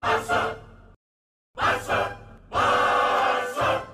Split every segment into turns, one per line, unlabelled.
Barça, Barça, Barça.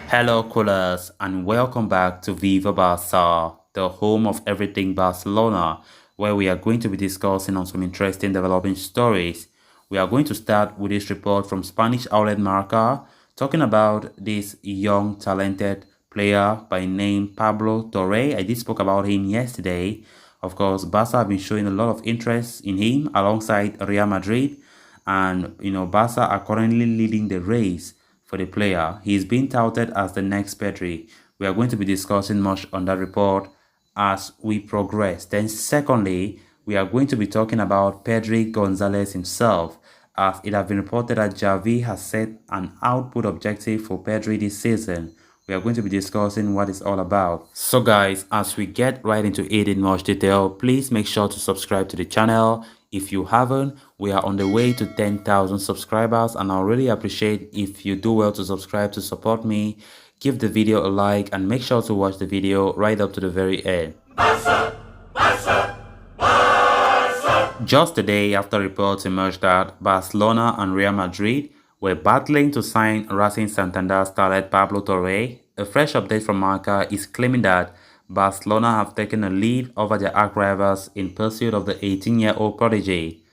Hello, coolers, and welcome back to Viva Barça, the home of everything Barcelona, where we are going to be discussing on some interesting developing stories. We are going to start with this report from Spanish outlet Marca, talking about this young, talented player by name Pablo Torre. I did spoke about him yesterday. Of course, Barca have been showing a lot of interest in him alongside Real Madrid, and Barca are currently leading the race for the player. He is being touted as the next Pedri. We are going to be discussing much on that report as we progress. Then secondly, we are going to be talking about Pedri Gonzalez himself, as it has been reported that Xavi has set an output objective for Pedri this season. We are going to be discussing what it's all about. So guys, as we get right into it in much detail, please make sure to subscribe to the channel. If you haven't, we are on the way to 10,000 subscribers, and I'll really appreciate if you do well to subscribe to support me. Give the video a like and make sure to watch the video right up to the very end.
Barça, Barça, Barça.
Just a day after reports emerged that Barcelona and Real Madrid were battling to sign Racing Santander starlet Pablo Torre, a fresh update from Marca is claiming that Barcelona have taken a lead over their arch rivals in pursuit of the 18-year-old prodigy.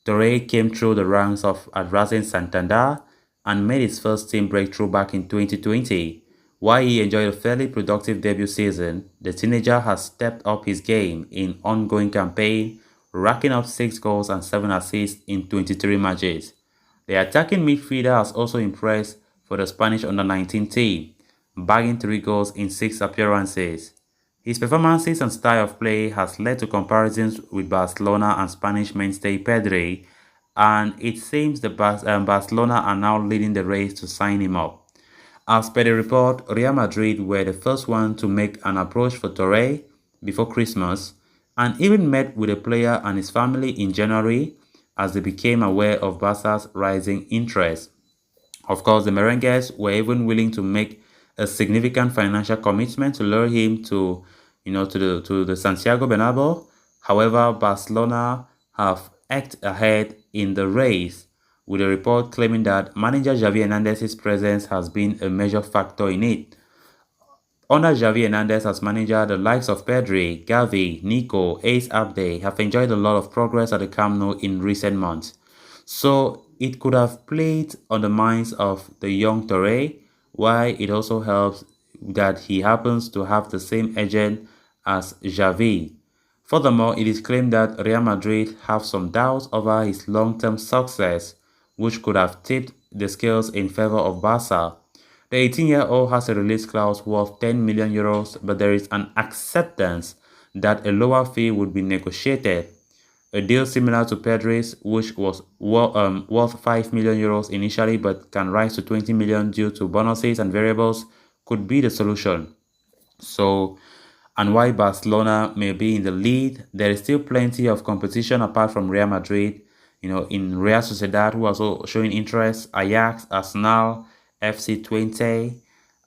Torre came through the ranks of at Racing Santander and made his first team breakthrough back in 2020. While he enjoyed a fairly productive debut season, the teenager has stepped up his game in ongoing campaign, racking up 6 goals and 7 assists in 23 matches. The attacking midfielder has also impressed for the Spanish under-19 team, bagging 3 goals in 6 appearances. His performances and style of play has led to comparisons with Barcelona and Spanish mainstay Pedri, and it seems the Barcelona are now leading the race to sign him up. As per the report, Real Madrid were the first one to make an approach for Torre before Christmas, and even met with the player and his family in January as they became aware of Barca's rising interest. Of course, the Merengues were even willing to make a significant financial commitment to lure him to the Santiago Bernabeu. However, Barcelona have edged ahead in the race, with a report claiming that manager Xavi Hernandez's presence has been a major factor in it. Under Xavi Hernandez as manager, the likes of Pedri, Gavi, Nico, Ace Abde have enjoyed a lot of progress at the Camp Nou in recent months. So it could have played on the minds of the young Torre, while it also helps that he happens to have the same agent as Xavi. Furthermore, it is claimed that Real Madrid have some doubts over his long-term success, which could have tipped the scales in favor of Barca. The 18-year-old has a release clause worth 10 million euros, but there is an acceptance that a lower fee would be negotiated. A deal similar to Pedri's, which was worth 5 million euros initially but can rise to 20 million due to bonuses and variables, could be the solution. So, and while Barcelona may be in the lead, there is still plenty of competition apart from Real Madrid. In Real Sociedad, who are also showing interest, Ajax, Arsenal, FC Twente.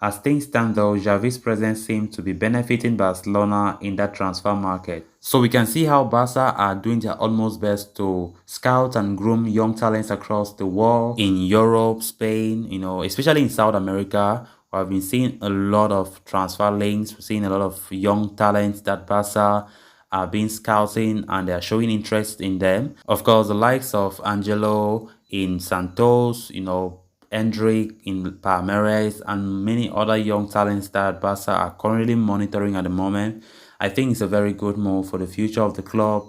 As things stand though, Xavi's presence seems to be benefiting Barcelona in that transfer market. So we can see how Barca are doing their utmost best to scout and groom young talents across the world, in Europe, Spain, especially in South America. I've been seeing a lot of transfer links. We're seeing a lot of young talents that Barca are being scouting, and they are showing interest in them. Of course, the likes of Angelo in Santos, Hendrick in Palmeiras, and many other young talents that Barca are currently monitoring at the moment. I think it's a very good move for the future of the club.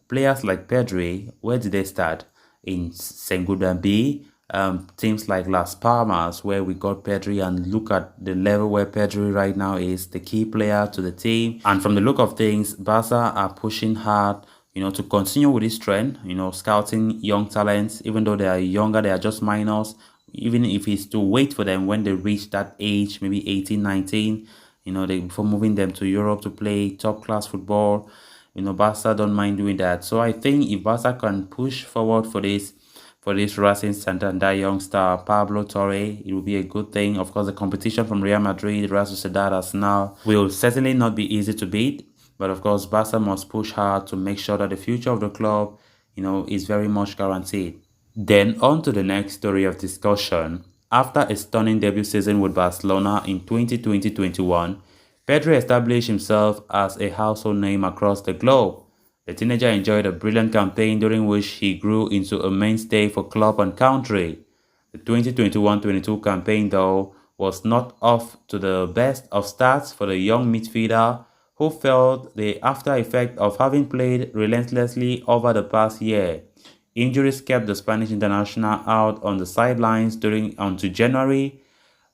Players like Pedri, where did they start? In Sengudabi, teams like Las Palmas, where we got Pedri, and look at the level where Pedri right now is the key player to the team. And from the look of things, Barca are pushing hard, to continue with this trend, scouting young talents. Even though they are younger, they are just minors. Even if it's to wait for them when they reach that age, maybe 18, 19, before moving them to Europe to play top-class football. Barca don't mind doing that. So I think if Barca can push forward for this for this Racing Santander young star Pablo Torre. It will be a good thing. Of course, the competition from Real Madrid, Real Sociedad, Arsenal will certainly not be easy to beat. But of course, Barca must push hard to make sure that the future of the club, is very much guaranteed. Then on to the next story of discussion. After a stunning debut season with Barcelona in 2020-21, Pedri established himself as a household name across the globe. The teenager enjoyed a brilliant campaign during which he grew into a mainstay for club and country. The 2021-22 campaign, though, was not off to the best of starts for the young midfielder who felt the after effect of having played relentlessly over the past year. Injuries kept the Spanish international out on the sidelines until January,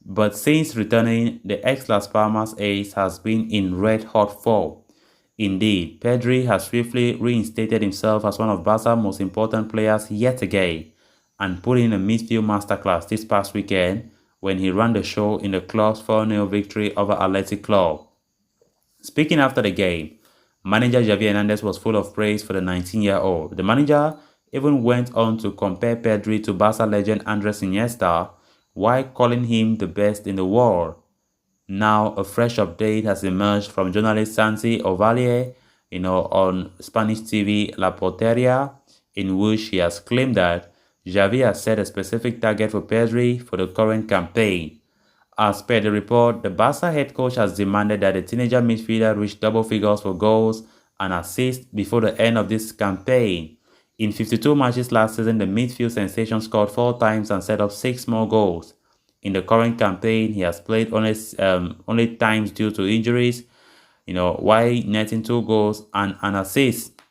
but since returning, the ex-Las Palmas ace has been in red-hot form. Indeed, Pedri has swiftly reinstated himself as one of Barca's most important players yet again, and put in a midfield masterclass this past weekend when he ran the show in the club's 4-0 victory over Athletic Club. Speaking after the game, manager Xavi Hernandez was full of praise for the 19-year-old. The manager even went on to compare Pedri to Barca legend Andres Iniesta, while calling him the best in the world. Now, a fresh update has emerged from journalist Santi Ovalle, on Spanish TV La Porteria, in which he has claimed that Xavi has set a specific target for Pedri for the current campaign. As per the report, the Barca head coach has demanded that the teenager midfielder reach double figures for goals and assists before the end of this campaign. In 52 matches last season, the midfield sensation scored 4 times and set up 6 more goals. In the current campaign, he has played only times due to injuries, while netting 2 goals and an assist.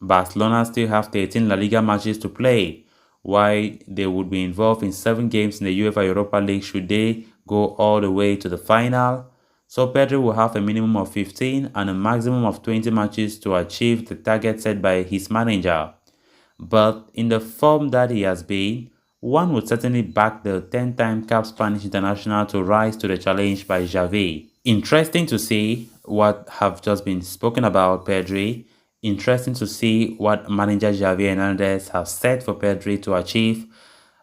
Barcelona still have 13 La Liga matches to play, while they would be involved in 7 games in the UEFA Europa League should they go all the way to the final. So Pedri will have a minimum of 15 and a maximum of 20 matches to achieve the target set by his manager. But in the form that he has been, one would certainly back the 10-time cap Spanish international to rise to the challenge by Xavi. Interesting to see what have just been spoken about Pedri. Interesting to see what manager Xavi Hernandez has set for Pedri to achieve.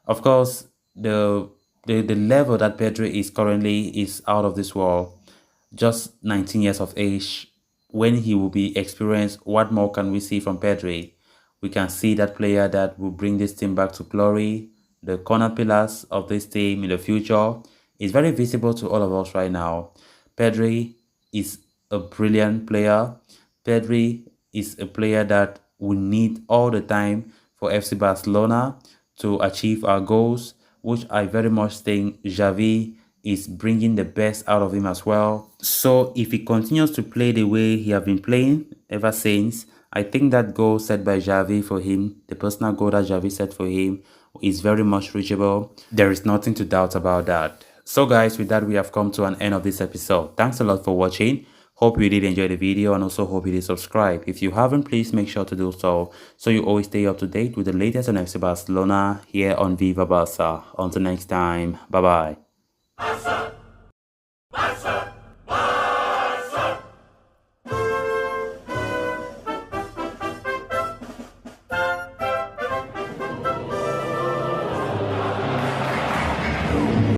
Of course, the level that Pedri is currently is out of this world. Just 19 years of age. When he will be experienced, what more can we see from Pedri? We can see that player that will bring this team back to glory. The corner pillars of this team in the future is very visible to all of us right now. Pedri is a brilliant player. Pedri is a player that we need all the time for FC Barcelona to achieve our goals, which I very much think Xavi is bringing the best out of him as well. So if he continues to play the way he has been playing ever since, I think that goal set by Xavi for him, the personal goal that Xavi set for him, is very much reachable. There is nothing to doubt about that. So guys, with that we have come to an end of this episode. Thanks a lot for watching. Hope you did enjoy the video and also hope you did subscribe. If you haven't, please make sure to do so you always stay up to date with the latest on FC Barcelona here on Viva Barca. Until next time, bye bye.
Barça!